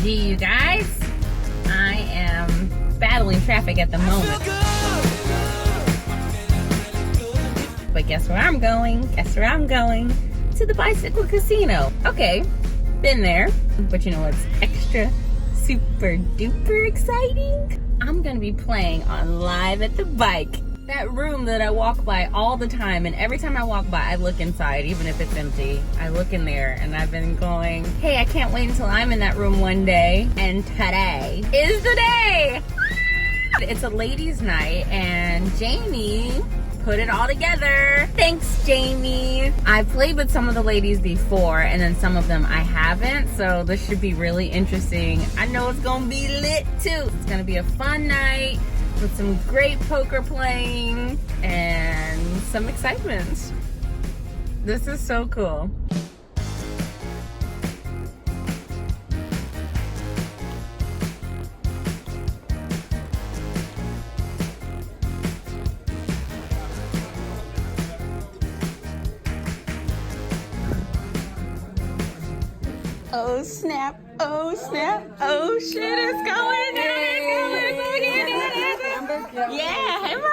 OMG, you guys. I am battling traffic at the moment. But guess where I'm going? Guess where I'm going? To the bicycle casino. Okay, been there. But you know what's extra super duper exciting? I'm gonna be playing on Live at the Bike. That room that I walk by all the time, and every time I walk by, I look inside, even if it's empty. I look in there, and I've been going, hey, I can't wait until I'm in that room one day. And today is the day! It's a ladies' night, and Jamie put it all together. Thanks, Jamie. I've played with some of the ladies before, and then some of them I haven't, so this should be really interesting. I know it's gonna be lit, too. It's gonna be a fun night with some great poker playing and some excitement. This is so cool. Oh snap, oh snap, oh shit, it's going down, yeah, hey mama.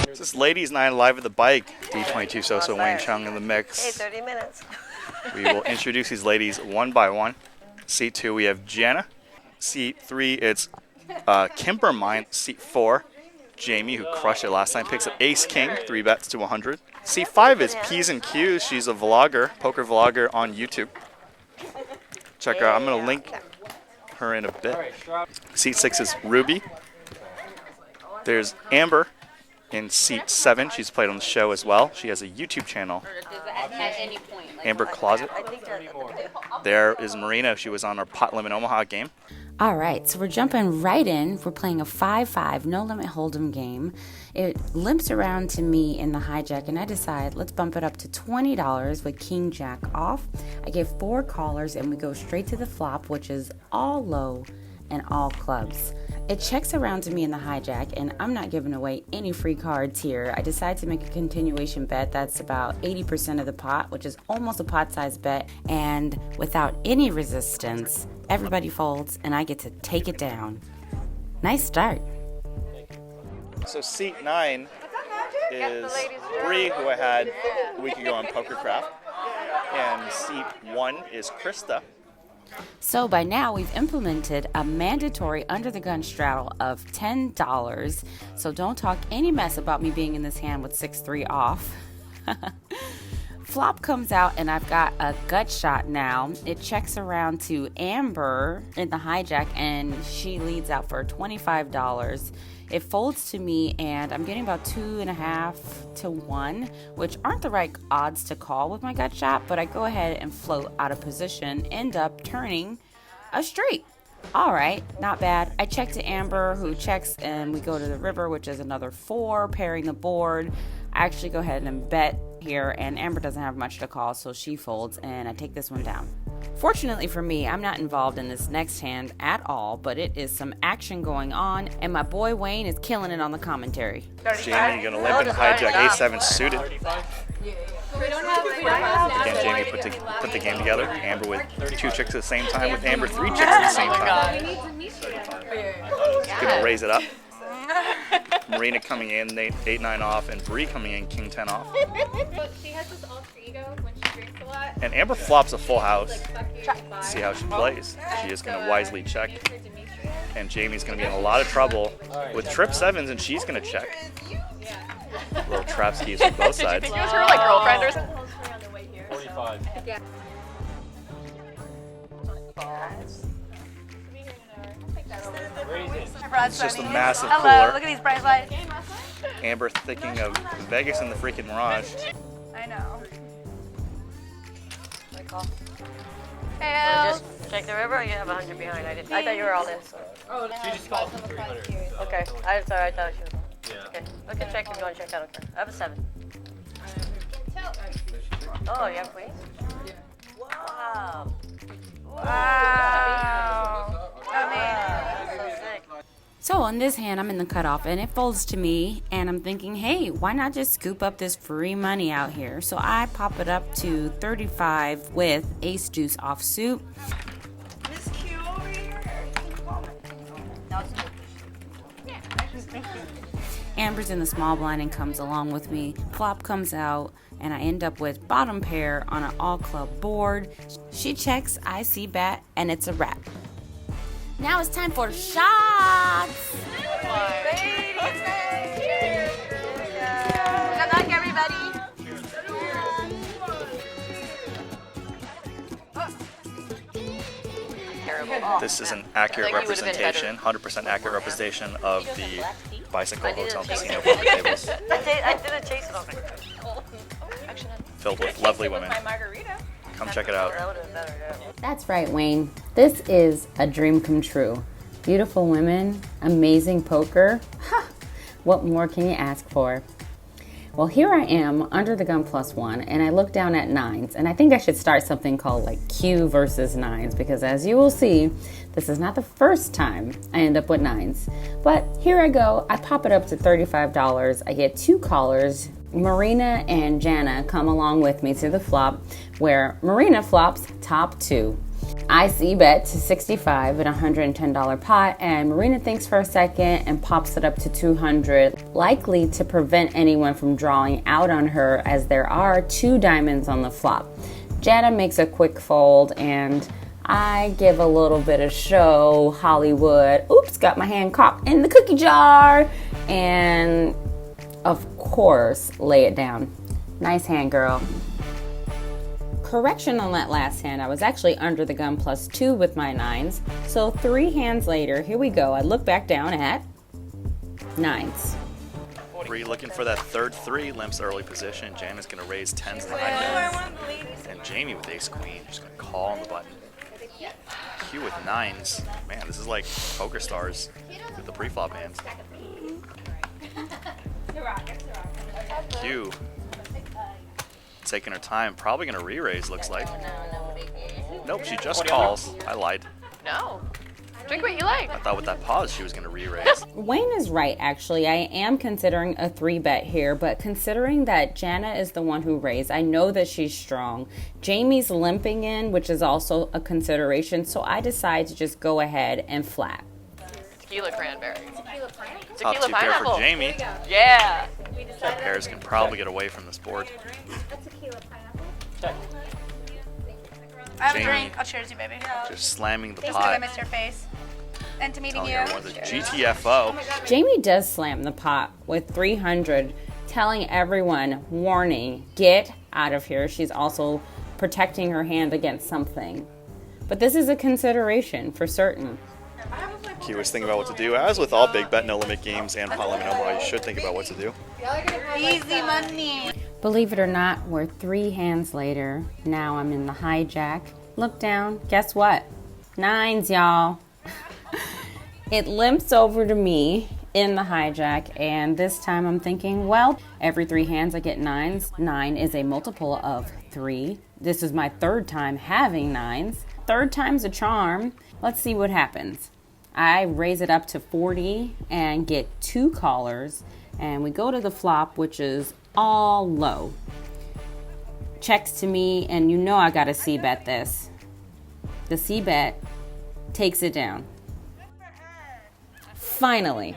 This is Ladies Night Live at the Bike. D22 Sosa, Wayne Chiang in the mix. Hey, 30 minutes. We will introduce these ladies one by one. Seat 2, we have Jana. Seat 3, it's Kimbermine. Seat 4, Jamie, who crushed it last time, picks up Ace King, 3 bets to 100. Seat 5 is P's and Q's. She's a vlogger, poker vlogger on YouTube. Check her out. I'm going to link her in a bit. Seat 6 is Ruby. There's Amber in seat 7. She's played on the show as well. She has a YouTube channel. Amber Closet. There is Marina. She was on our Pot Limit Omaha game. All right, so we're jumping right in. We're playing a 5-5 no limit hold'em game. It limps around to me in the hijack, and I decide let's bump it up to $20 with King Jack off. I get 4 callers, and we go straight to the flop, which is all low and all clubs. It checks around to me in the hijack, and I'm not giving away any free cards here. I decide to make a continuation bet that's about 80% of the pot, which is almost a pot-sized bet, and without any resistance, everybody folds, and I get to take it down. Nice start. So seat 9 is Bree, who I had a week ago on PokerCraft, and seat 1 is Krista. So by now we've implemented a mandatory under the gun straddle of $10. So don't talk any mess about me being in this hand with 6-3 off. Flop comes out and I've got a gut shot now. It checks around to Amber in the hijack and she leads out for $25. It folds to me and I'm getting about 2.5 to 1, which aren't the right odds to call with my gut shot, but I go ahead and float out of position, end up turning a straight. All right, not bad. I check to Amber, who checks, and we go to the river, which is another 4, pairing the board. I actually go ahead and bet here, and Amber doesn't have much to call, so she folds, and I take this one down. Fortunately for me, I'm not involved in this next hand at all, but it is some action going on, and my boy Wayne is killing it on the commentary. Jamie, you're going to limp and hijack A7 suited. Again, Jamie put the game together. Amber with 2 chicks at the same time, with Amber 3 chicks at the same time. Going to raise it up. Marina coming in, 8-9 off, and Bree coming in, King 10 off. She has this alter ego when she drinks a lot. And Amber flops a full house. Let's see how she plays. She is going to wisely check. And Jamie's going to be in a lot of trouble with trip 7s, and she's going to check. Little trap skis from both sides. It was her like girlfriend or something. 45. Yeah. It's just a massive Hello, cooler. look at these bright lights. Amber thinking of Vegas and the freaking Mirage. I know. Hey, just check the river or you have 100 behind? I thought you were all in. So. Oh, She just called for 300. So. Okay, I'm sorry, I thought she was. Yeah. Okay, look at check if you want to check. I don't care. I have a 7. Oh, you have queens? Wow. Wow. That's so sick. So on this hand, I'm in the cutoff and it folds to me and I'm thinking, hey, why not just scoop up this free money out here? So I pop it up to 35 with ace deuce offsuit. Miss Q over here. Amber's in the small blind and comes along with me. Flop comes out and I end up with bottom pair on an all club board. She checks, I see bet, and it's a wrap. Now it's time for shots. Good luck, everybody. Terrible. This is an accurate I think you would've been representation, 100% accurate representation of the bicycle hotel casino poker tables I didn't chase it off. filled with lovely women. Come check it out. That would have been better, yeah. That's right, Wayne. This is a dream come true. Beautiful women, amazing poker. Ha! What more can you ask for? Well, here I am under the gun +1, and I look down at nines, and I think I should start something called like Q versus nines, because as you will see, this is not the first time I end up with nines. But here I go. I pop it up to $35. I get 2 callers. Marina and Jana come along with me to the flop, where Marina flops top 2. I see bet to 65 at a $110 pot, and Marina thinks for a second and pops it up to 200, likely to prevent anyone from drawing out on her as there are 2 diamonds on the flop. Jana makes a quick fold and I give a little bit of show Hollywood. Oops, got my hand caught in the cookie jar, and of course lay it down. Nice hand, girl. Correction on that last hand, I was actually under the gun +2 with my nines. So 3 hands later, here we go. I look back down at nines. 3 looking for that third 3, limps early position. Jan is going to raise 10s in the high bet. And Jamie with ace queen, just going to call on the button. Q with 9s. Man, this is like Poker Stars with the pre-flop hands. Q taking her time, probably going to re-raise, looks like. Nope, she just calls. I lied. No. Drink what you like. I thought with that pause she was going to re-raise. Wayne is right, actually. I am considering a 3-bet here, but considering that Jana is the one who raised, I know that she's strong. Jamie's limping in, which is also a consideration, so I decide to just go ahead and flat. Tequila cranberry. Top 2 pair pineapple. for Jamie. Yeah. That pairs can probably get away from this board. I have a Jamie. drink. I'll cheers you, baby. Just slamming the Thanks that I pot. missed your face. And to meeting Telling you. everyone the GTFO. Jamie does slam the pot with 300, telling everyone, warning, get out of here. She's also protecting her hand against something. But this is a consideration for certain. Q was thinking about what to do. As with all big bet no limit games and Polynomial, you should think about what to do. Easy money. Believe it or not, we're 3 hands later. Now I'm in the hijack. Look down. Guess what? Nines, y'all. It limps over to me in the hijack, and this time I'm thinking, well, every 3 hands I get nines. 9 is a multiple of 3. This is my 3rd time having nines. 3rd time's a charm. Let's see what happens. I raise it up to 40 and get 2 callers, and we go to the flop, which is all low. Checks to me, and you know I gotta c-bet this. The c-bet takes it down. Finally.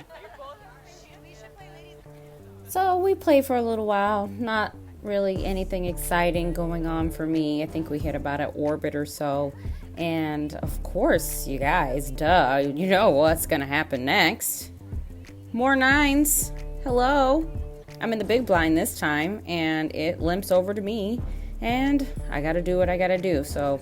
So we play for a little while. Not really anything exciting going on for me. I think we hit about an orbit or so. And of course, you guys, duh, you know what's gonna happen next. More nines. Hello. I'm in the big blind this time, and it limps over to me, and I gotta do what I gotta do. So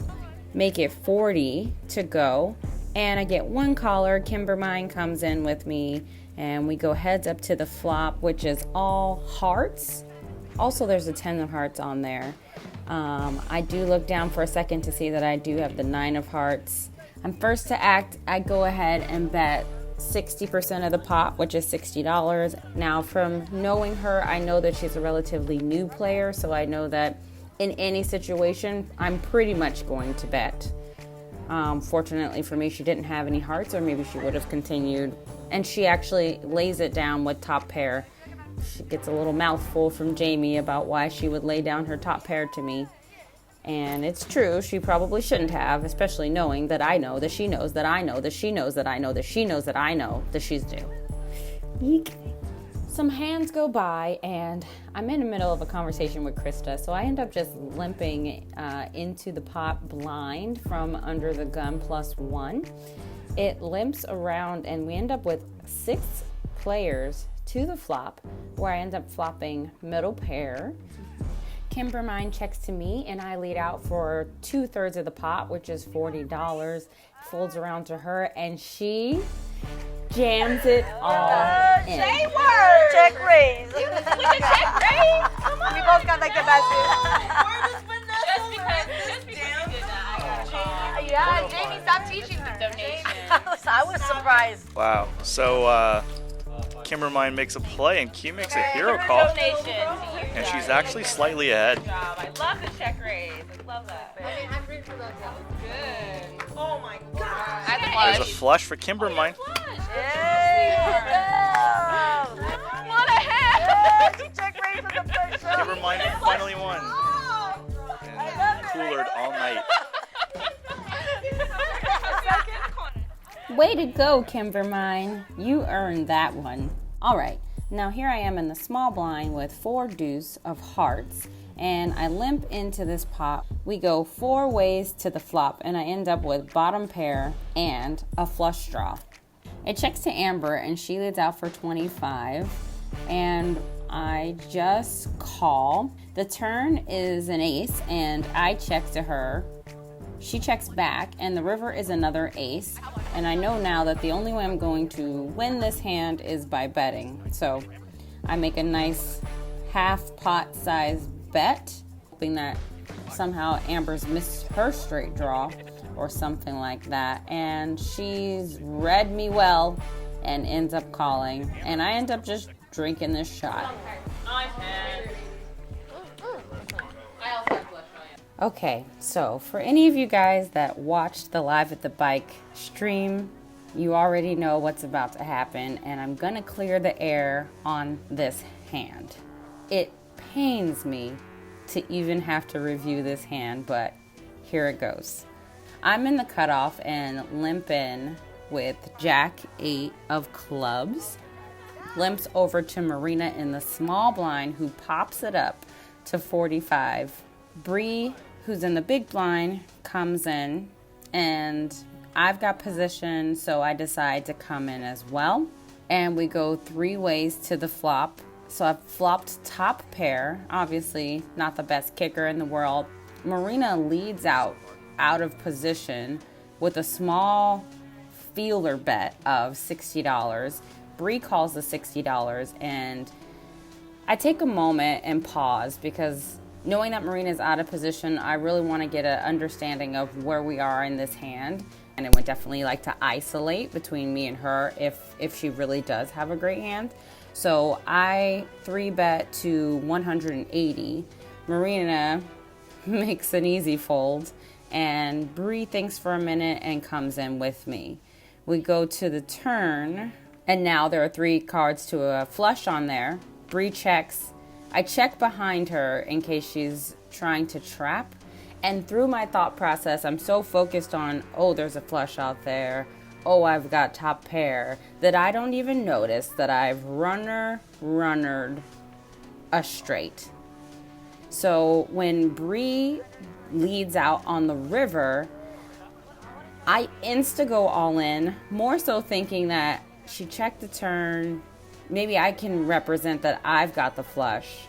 make it 40 to go, and I get 1 caller. Kimbermine comes in with me, and we go heads up to the flop, which is all hearts. Also, there's a 10 of hearts on there. I do look down for a second to see that I do have the 9 of hearts. I'm first to act. I go ahead and bet 60% of the pot, which is $60. Now, from knowing her, I know that she's a relatively new player, so I know that in any situation, I'm pretty much going to bet. Fortunately for me, she didn't have any hearts, or maybe she would have continued. And she actually lays it down with top pair. She gets a little mouthful from Jamie about why she would lay down her top pair to me. And it's true, she probably shouldn't have, especially knowing that I know that she knows that I know that she knows that I know that she knows that I know that she's due. Eek. Some hands go by, and I'm in the middle of a conversation with Krista, so I end up just limping into the pot blind from under the gun +1. It limps around, and we end up with 6 players to the flop, where I end up flopping middle pair. Kimbermine checks to me, and I lead out for 2/3 of the pot, which is $40. Folds around to her, and she jams it all in. Say word. Check raise. We can check raise. Come on. We both got like the best. Just because you did that. Yeah, Jamie, stop teaching her. I was surprised. Wow. So Kimbermine makes a play and Q makes a hero call. Donation to you. And she's actually slightly ahead. Good job. I love the check raise. I love that. I'm rooting for those. That was good. Oh my god. There's a flush for Kimbermine. What a hand! She check raised with the first shot. Kimbermine finally won. And coolered all night. Way to go, Kimbermine. You earned that one. All right, now here I am in the small blind with 4 deuce of hearts, and I limp into this pot. We go 4 ways to the flop, and I end up with bottom pair and a flush draw. It checks to Amber, and she leads out for 25, and I just call. The turn is an ace, and I check to her. She checks back, and the river is another ace, and I know now that the only way I'm going to win this hand is by betting. So I make a nice half pot size bet, hoping that somehow Amber's missed her straight draw or something like that, and she's read me well and ends up calling, and I end up just drinking this shot. Okay, so for any of you guys that watched the Live at the Bike stream, you already know what's about to happen, and I'm gonna clear the air on this hand. It pains me to even have to review this hand, but here it goes. I'm in the cutoff and limp in with Jack 8 of clubs. Limps over to Marina in the small blind, who pops it up to 45. Bree, who's in the big blind, comes in, and I've got position, so I decide to come in as well. And we go 3 ways to the flop. So I've flopped top pair, obviously not the best kicker in the world. Marina leads out of position with a small feeler bet of $60. Bree calls the $60, and I take a moment and pause, because knowing that Marina's out of position, I really want to get an understanding of where we are in this hand. And I would definitely like to isolate between me and her if she really does have a great hand. So I 3-bet to 180. Marina makes an easy fold, and Bree thinks for a minute and comes in with me. We go to the turn, and now there are 3 cards to a flush on there. Bree checks. I check behind her in case she's trying to trap. And through my thought process, I'm so focused on, oh, there's a flush out there. Oh, I've got top pair, that I don't even notice that I've runnered a straight. So when Bree leads out on the river, I insta-go all in, more so thinking that she checked the turn. Maybe I can represent that I've got the flush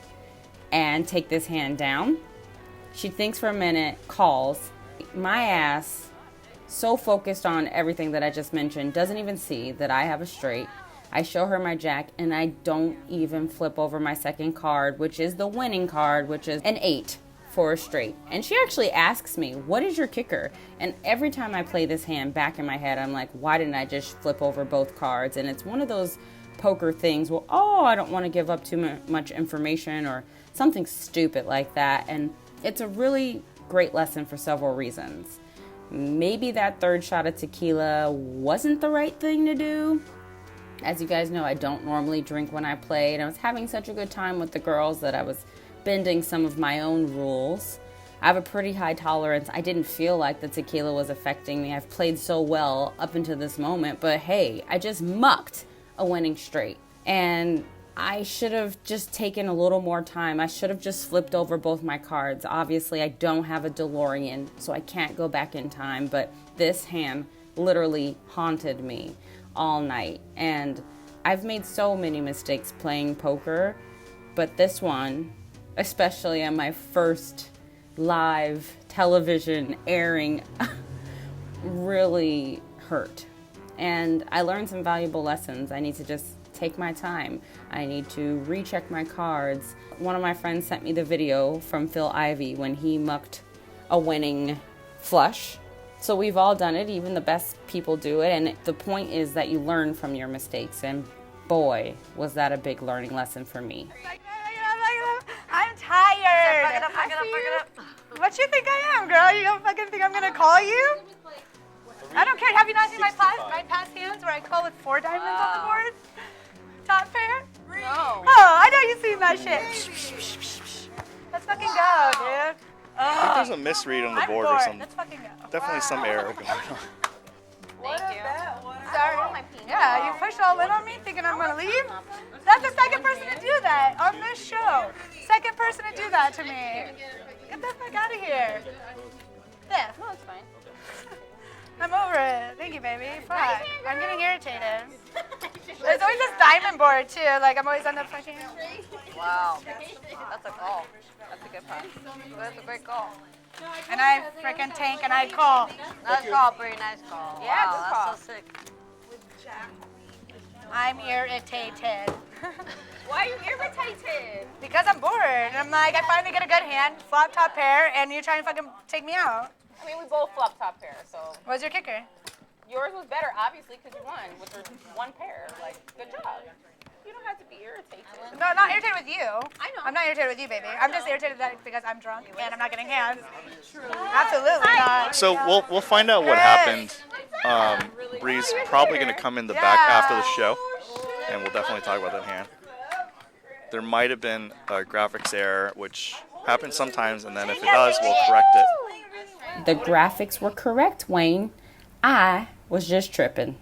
and take this hand down. She thinks for a minute, calls. My ass, so focused on everything that I just mentioned, doesn't even see that I have a straight. I show her my jack, and I don't even flip over my second card, which is the winning card, which is an 8 for a straight. And she actually asks me, what is your kicker? And every time I play this hand, back in my head, I'm like, why didn't I just flip over both cards? And it's one of those poker things, well, oh, I don't want to give up too much information or something stupid like that. And it's a really great lesson for several reasons. Maybe that third shot of tequila wasn't the right thing to do. As you guys know, I don't normally drink when I play, and I was having such a good time with the girls that I was bending some of my own rules. I have a pretty high tolerance. I didn't feel like the tequila was affecting me. I've played so well up until this moment, but hey, I just mucked a winning straight. And I should have just taken a little more time. I should have just flipped over both my cards. Obviously, I don't have a DeLorean, so I can't go back in time, but this hand literally haunted me all night. And I've made so many mistakes playing poker, but this one, especially on my first live television airing, really hurt. And I learned some valuable lessons. I need to just take my time. I need to recheck my cards. One of my friends sent me the video from Phil Ivey when he mucked a winning flush. So we've all done it, even the best people do it, and the point is that you learn from your mistakes, and boy, was that a big learning lesson for me. I'm tired. Fuck it up. What you think I am, girl? You don't fucking think I'm gonna call you? I don't care. Have you not seen my past hands where I call with 4 diamonds on the board? Top pair? No. Oh, I know you've seen that shit. Let's fucking go, dude. I think there's a misread on the board or something. Let's fucking go. Definitely some error going on. Thank you. Sorry. Yeah, you pushed all in on me thinking I'm gonna leave? That's the second person to do that on this show. Second person to do that to me. Get the fuck out of here. There. No, it's fine. I'm over it. Thank you, baby. Fuck. I'm getting irritated. There's always this diamond board, too. Like, I'm always on the fucking... Wow. That's a call. That's a good pass. That's a great call. And I freaking tank and I call. Nice call, Bree. Nice call. Yeah, wow, good call. That's so sick. I'm irritated. Why are you irritated? Because I'm bored. And I'm like, I finally get a good hand, flop top pair, and you're trying to fucking take me out. I mean, we both flop top pair, so. What's your kicker? Yours was better, obviously, because you won with your one pair. Like, good job. You don't have to be irritated. No, not irritated with you. I know. I'm not irritated with you, baby. I'm just irritated because I'm drunk and I'm not getting hands. Absolutely not. So we'll find out what happened. Bree's probably going to come in the back after the show, and we'll definitely talk about that hand. There might have been a graphics error, which happens sometimes, and then if it does, we'll correct it. The graphics were correct, Wayne. I was just tripping.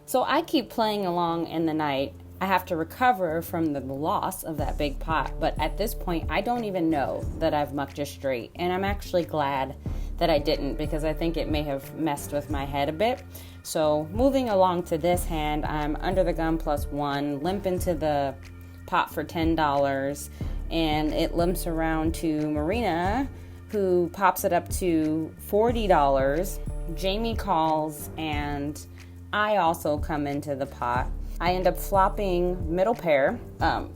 So I keep playing along in the night. I have to recover from the loss of that big pot, but at this point, I don't even know that I've mucked just straight, and I'm actually glad that I didn't because I think it may have messed with my head a bit. So moving along to this hand, I'm under the gun +1, limp into the pot for $10, and it limps around to Marina, who pops it up to $40. Jamie calls, and I also come into the pot. I end up flopping middle pair.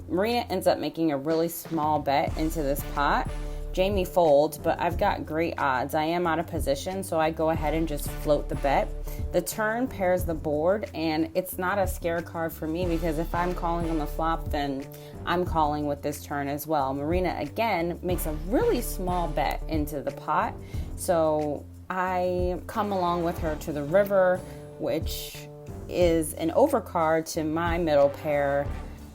Marina ends up making a really small bet into this pot. Jamie folds, but I've got great odds. I am out of position, so I go ahead and just float the bet. The turn pairs the board, and it's not a scare card for me because if I'm calling on the flop, then I'm calling with this turn as well. Marina, again, makes a really small bet into the pot, so I come along with her to the river, which is an overcard to my middle pair.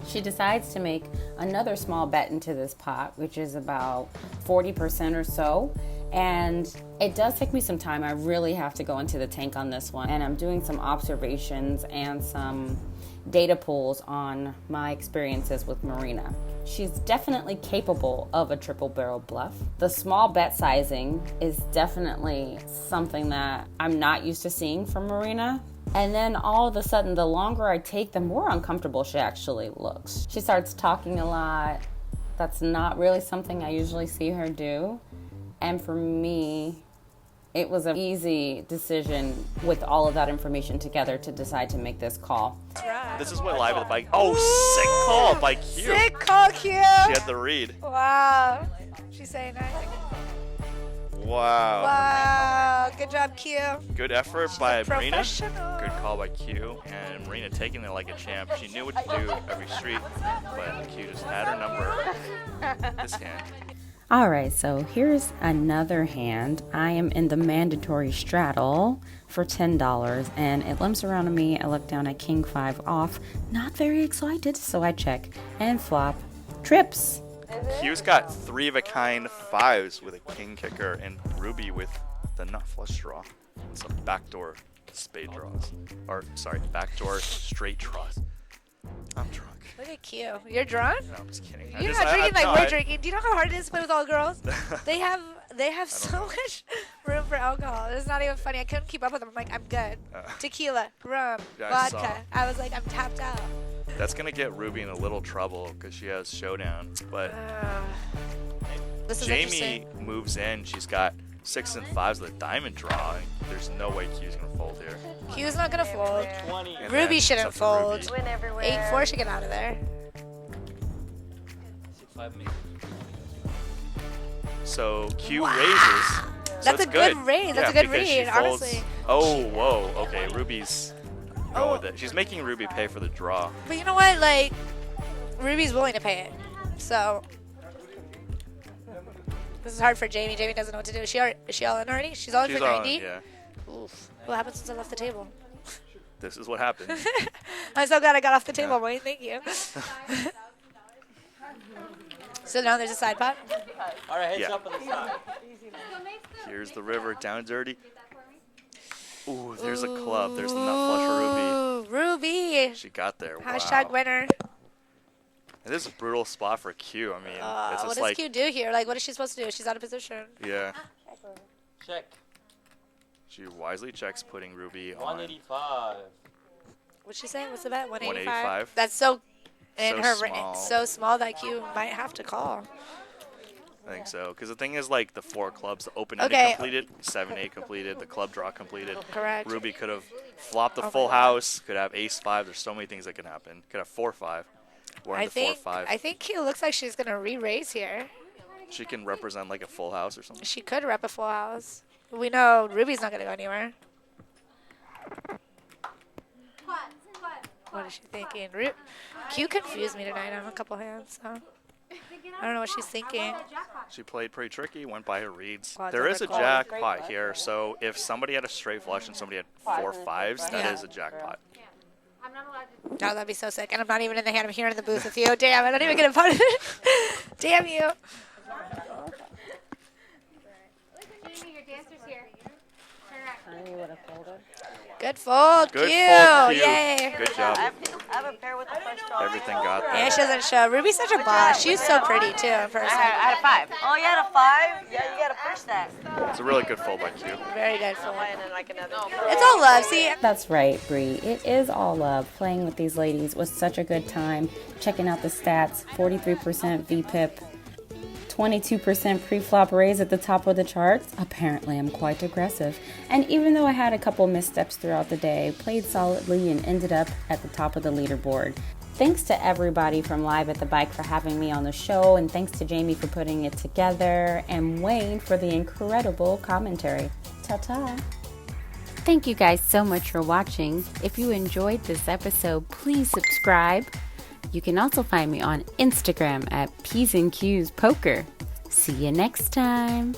She decides to make another small bet into this pot, which is about 40% or so. And it does take me some time. I really have to go into the tank on this one. And I'm doing some observations and some data pulls on my experiences with Marina. She's definitely capable of a triple barrel bluff. The small bet sizing is definitely something that I'm not used to seeing from Marina. And then all of a sudden, the longer I take, the more uncomfortable she actually looks. She starts talking a lot. That's not really something I usually see her do. And for me, it was an easy decision with all of that information together to decide to make this call. This is what live at the bike. Oh, sick call by Q. Sick call, Q. She had the read. Wow. She's saying hi. Wow. Wow, good job, Q. Good effort by Marina. Professional. Good call by Q. And Marina taking it like a champ. She knew what to do every street, but Q just had her number this hand. Alright, so here's another hand. I am in the mandatory straddle for $10, and it limps around to me. I look down at King 5 off. Not very excited, so I check and flop. Trips. Q's got 3-of-a-kind 5s with a king kicker, and Ruby with the nut flush draw. Some backdoor spade draws. Or, sorry, backdoor straight draws. I'm drunk. Look at Q. You're drunk? No, I'm just kidding. You're not drinking like we're drinking. Do you know how hard it is to play with all girls? They have so much room for alcohol. It's not even funny. I couldn't keep up with them. I'm like, I'm good. Tequila, rum, Yeah, vodka. I was like, I'm tapped out. That's going to get Ruby in a little trouble because she has showdown. But This is Jamie interesting. moves in. She's got 6 and 5s with a diamond draw. There's no way Q's going to fold here. Q's not gonna fold. And Ruby then shouldn't it's up to Ruby. fold. Win everywhere. 8-4 should get out of there. So Q Wow. raises. So That's it's a good raise. That's a good because she read, folds- honestly. Oh, whoa. Okay, Ruby's going Oh. with it. She's making Ruby pay for the draw. But you know what? Like, Ruby's willing to pay it. So this is hard for Jamie. Jamie doesn't know what to do. Is she all in already? She's all in She's for on, 90? yeah. Oof. What happened since I left the table? This is what happened. I'm so glad I got off the table, Wayne. Thank you. So now there's a side pot. All right, heads Yeah. up on the side. Here's the river, down dirty. Ooh, there's a club. There's the nut flush for Ruby. Ooh, Ruby. She got there. Hashtag Wow. winner. It is a brutal spot for Q. I mean, it's What just does like, Q do here? Like, what is she supposed to do? She's out of position. yeah. Check. She wisely checks, putting Ruby on 185. What's she saying? What's the bet? 185? 185. That's so in So her small. so small that Q might have to call. I think so. Because the thing is, like, the 4 clubs, the open-ended Okay. completed, 7-8 completed, the club draw completed. Correct. Ruby could have flopped the Oh full my God. house, could have ace-5. There's so many things that can happen. Could have 4-5. Or I the think 4-5. I think Q looks like she's gonna re-raise here. She can represent, like, a full house or something. She could rep a full house. We know Ruby's not gonna go anywhere. What is she thinking? Q confused me tonight on a couple hands, so I don't know what she's thinking. She played pretty tricky, went by her reads. Quads There over is a quads. jackpot here, so if somebody had a straight flush and somebody had 4 5s, that Yeah. is a jackpot. Oh, that'd be so sick. And I'm not even in the hand. I'm here in the booth with you. Damn, I don't even get a part of it. Damn you. Good fold, Good Q. fold, Q. Yay. Good job. I have a pair with the flush draw. Everything got Yeah, there. she doesn't show. Ruby's such a boss. She's so pretty, too, in person. I had a 5. Oh, you had a 5? Yeah, you gotta push that. It's a really good fold by Q. Very good fold. And then like another. It's all love. See, That's right, Bree. It is all love. Playing with these ladies was such a good time. Checking out the stats, 43% VPIP, 22% pre-flop raise at the top of the charts. Apparently, I'm quite aggressive. And even though I had a couple missteps throughout the day, played solidly and ended up at the top of the leaderboard. Thanks to everybody from Live at the Bike for having me on the show, and thanks to Jamie for putting it together, and Wayne for the incredible commentary. Ta-ta! Thank you guys so much for watching. If you enjoyed this episode, please subscribe. You can also find me on Instagram at P's and Q's Poker. See you next time.